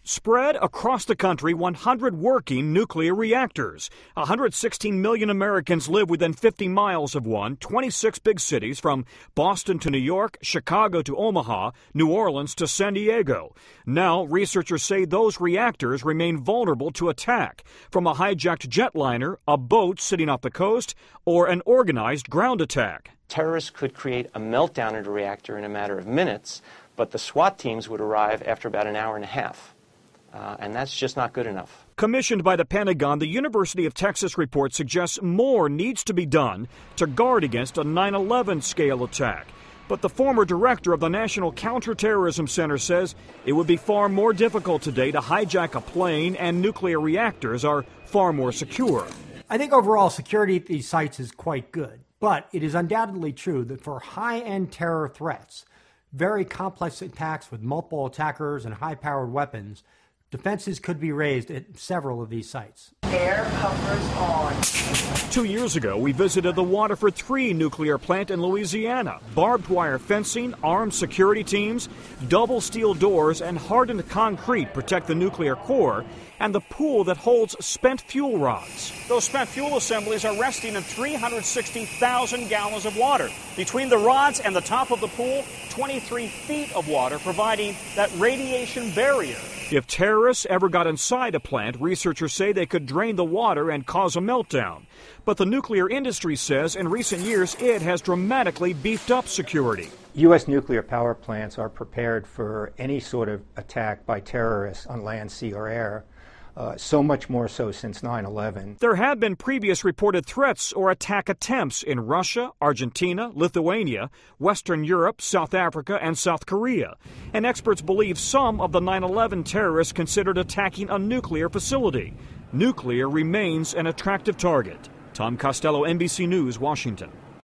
Spread across the country, 100 working nuclear reactors. 116 million Americans live within 50 miles of one, 26 big cities from Boston to New York, Chicago to Omaha, New Orleans to San Diego. Now, researchers say those reactors remain vulnerable to attack from a hijacked jetliner, a boat sitting off the coast, or an organized ground attack. Terrorists could create a meltdown in a reactor in a matter of minutes, but the SWAT teams would arrive after about an hour and a half. And that's just not good enough. Commissioned by the Pentagon, the University of Texas report suggests more needs to be done to guard against a 9/11 scale attack. But the former director of the National Counterterrorism Center says it would be far more difficult today to hijack a plane, and nuclear reactors are far more secure. I think overall security at these sites is quite good. But it is undoubtedly true that for high-end terror threats, very complex attacks with multiple attackers and high-powered weapons, defenses could be raised at several of these sites. Air puffers on. 2 years ago, we visited the Waterford 3 nuclear plant in Louisiana. Barbed wire fencing, armed security teams, double steel doors, and hardened concrete protect the nuclear core and the pool that holds spent fuel rods. Those spent fuel assemblies are resting in 360,000 gallons of water. Between the rods and the top of the pool, 23 feet of water providing that radiation barrier. If terrorists ever got inside a plant, researchers say they could drain the water and cause a meltdown. But the nuclear industry says in recent years it has dramatically beefed up security. U.S. nuclear power plants are prepared for any sort of attack by terrorists on land, sea, or air. So much more so since 9/11. There have been previous reported threats or attack attempts in Russia, Argentina, Lithuania, Western Europe, South Africa, and South Korea. And experts believe some of the 9/11 terrorists considered attacking a nuclear facility. Nuclear remains an attractive target. Tom Costello, NBC News, Washington.